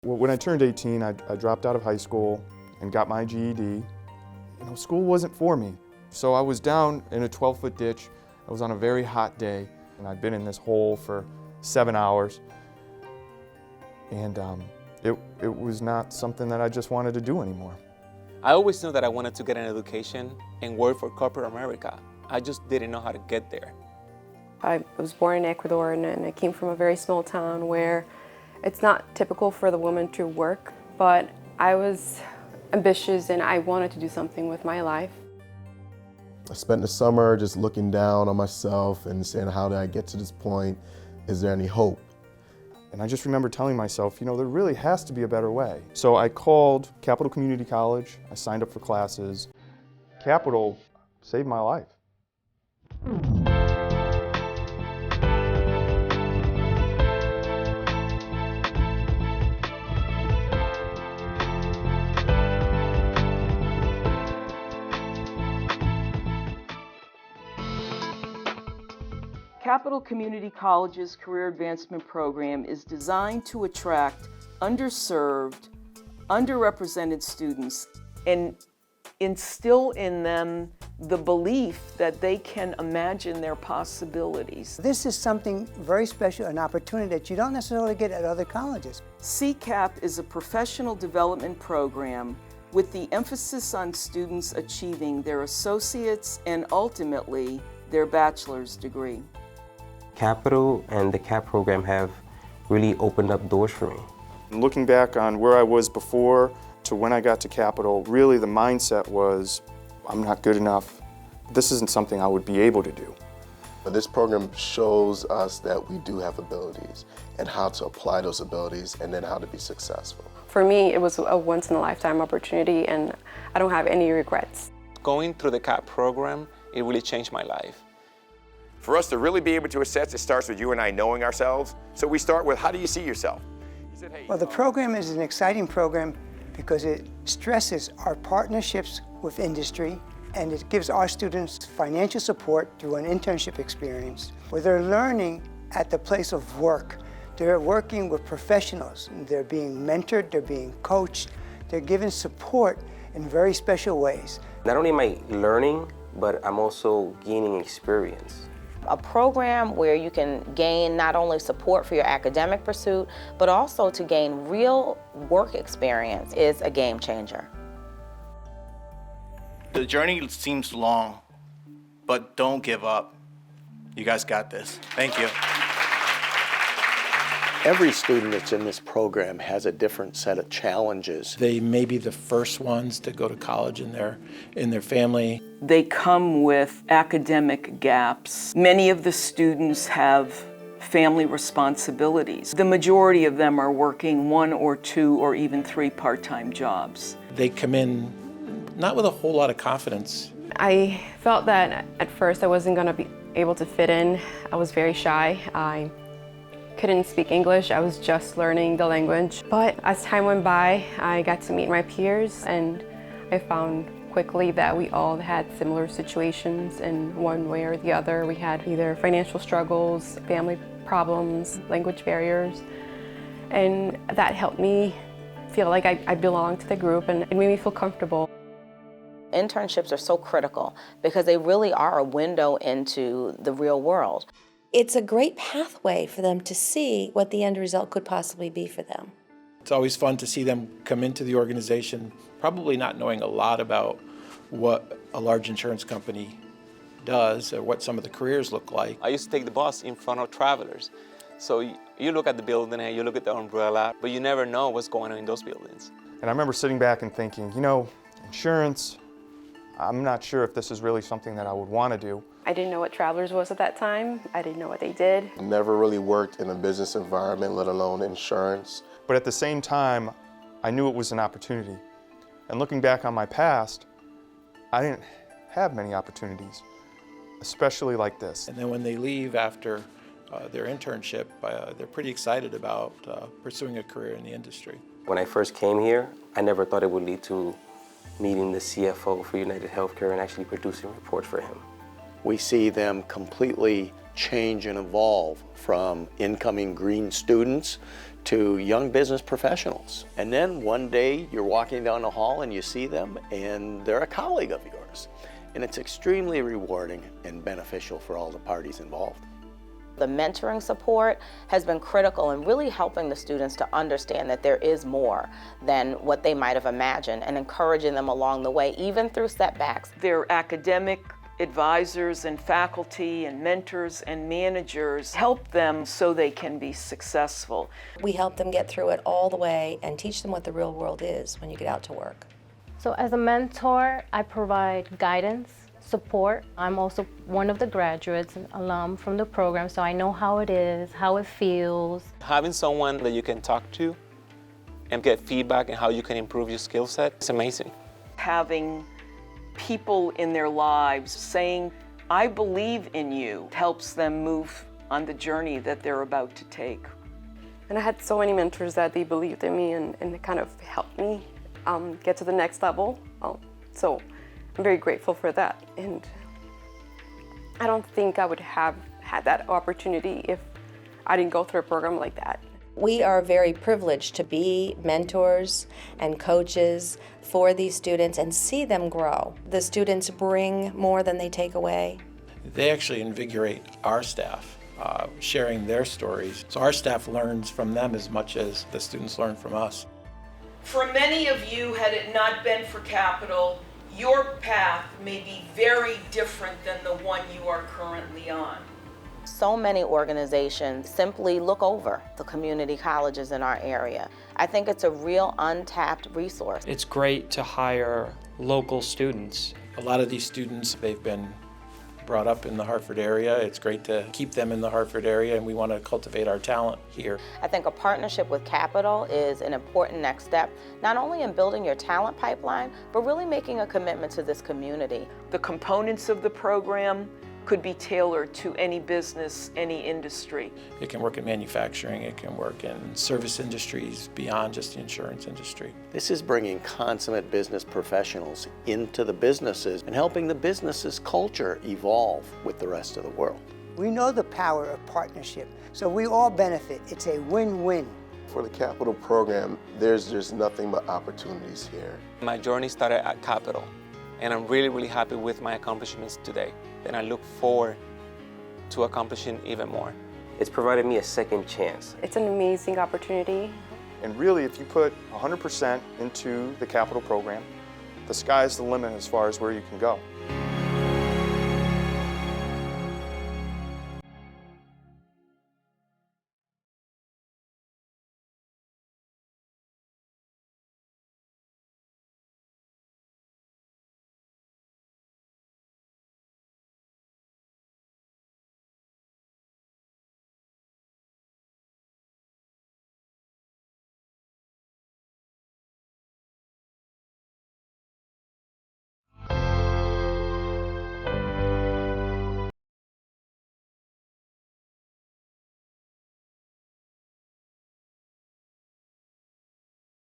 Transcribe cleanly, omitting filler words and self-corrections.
When I turned 18, I dropped out of high school and got my GED. School wasn't for me. So I was down in a 12-foot ditch. I was on a very hot day, and I'd been in this hole for 7 hours. And it was not something that I just wanted to do anymore. I always knew that I wanted to get an education and work for corporate America. I just didn't know how to get there. I was born in Ecuador, and I came from a very small town where it's not typical for the woman to work, but I was ambitious and I wanted to do something with my life. I spent the summer just looking down on myself and saying, how did I get to this point? Is there any hope? And I just remember telling myself, there really has to be a better way. So I called Capital Community College, I signed up for classes. Capital saved my life. Capital Community College's Career Advancement Program is designed to attract underserved, underrepresented students and instill in them the belief that they can imagine their possibilities. This is something very special, an opportunity that you don't necessarily get at other colleges. CCAP is a professional development program with the emphasis on students achieving their associate's and ultimately their bachelor's degree. Capital and the CAP program have really opened up doors for me. Looking back on where I was before to when I got to Capital, really the mindset was, I'm not good enough. This isn't something I would be able to do. But this program shows us that we do have abilities and how to apply those abilities and then how to be successful. For me, it was a once-in-a-lifetime opportunity, and I don't have any regrets. Going through the CAP program, it really changed my life. For us to really be able to assess, it starts with you and I knowing ourselves. So we start with, how do you see yourself? He said, hey, Well, the program is an exciting program because it stresses our partnerships with industry, and it gives our students financial support through an internship experience where they're learning at the place of work. They're working with professionals. They're being mentored, they're being coached, they're given support in very special ways. Not only am I learning, but I'm also gaining experience. A program where you can gain not only support for your academic pursuit, but also to gain real work experience is a game changer. The journey seems long, but don't give up. You guys got this. Thank you. Every student that's in this program has a different set of challenges. They may be the first ones to go to college in their family. They come with academic gaps. Many of the students have family responsibilities. The majority of them are working 1 or 2 or even 3 part-time jobs. They come in not with a whole lot of confidence. I felt that at first I wasn't going to be able to fit in. I was very shy. I couldn't speak English. I was just learning the language. But as time went by, I got to meet my peers, and I found quickly that we all had similar situations in one way or the other. We had either financial struggles, family problems, language barriers, and that helped me feel like I belonged to the group, and it made me feel comfortable. Internships are so critical because they really are a window into the real world. It's a great pathway for them to see what the end result could possibly be for them. It's always fun to see them come into the organization, probably not knowing a lot about what a large insurance company does or what some of the careers look like. I used to take the bus in front of travelers. So you look at the building and you look at the umbrella, but you never know what's going on in those buildings. And I remember sitting back and thinking, insurance, I'm not sure if this is really something that I would want to do. I didn't know what Travelers was at that time. I didn't know what they did. I never really worked in a business environment, let alone insurance. But at the same time, I knew it was an opportunity. And looking back on my past, I didn't have many opportunities, especially like this. And then when they leave after their internship, they're pretty excited about pursuing a career in the industry. When I first came here, I never thought it would lead to meeting the CFO for United Healthcare and actually producing reports for him. We see them completely change and evolve from incoming green students to young business professionals. And then one day you're walking down the hall and you see them and they're a colleague of yours. And it's extremely rewarding and beneficial for all the parties involved. The mentoring support has been critical in really helping the students to understand that there is more than what they might have imagined and encouraging them along the way, even through setbacks. Their academic advisors and faculty and mentors and managers help them so they can be successful. We help them get through it all the way and teach them what the real world is when you get out to work. So as a mentor, I provide guidance, support. I'm also one of the graduates and alum from the program, so I know how it is, how it feels. Having someone that you can talk to and get feedback and how you can improve your skill set, it's amazing. Having people in their lives saying, I believe in you, helps them move on the journey that they're about to take. And I had so many mentors that they believed in me and they kind of helped me get to the next level. So I'm very grateful for that. And I don't think I would have had that opportunity if I didn't go through a program like that. We are very privileged to be mentors and coaches for these students and see them grow. The students bring more than they take away. They actually invigorate our staff, sharing their stories. So our staff learns from them as much as the students learn from us. For many of you, had it not been for Capital, your path may be very different than the one you are currently on. So many organizations simply look over the community colleges in our area. I think it's a real untapped resource. It's great to hire local students. A lot of these students, they've been brought up in the Hartford area. It's great to keep them in the Hartford area, and we want to cultivate our talent here. I think a partnership with Capital is an important next step, not only in building your talent pipeline, but really making a commitment to this community. The components of the program could be tailored to any business, any industry. It can work in manufacturing, it can work in service industries beyond just the insurance industry. This is bringing consummate business professionals into the businesses and helping the business's culture evolve with the rest of the world. We know the power of partnership, so we all benefit. It's a win-win. For the Capital program, there's just nothing but opportunities here. My journey started at Capital, and I'm really, really happy with my accomplishments today. And I look forward to accomplishing even more. It's provided me a second chance. It's an amazing opportunity. And really, if you put 100% into the Capital program, the sky's the limit as far as where you can go.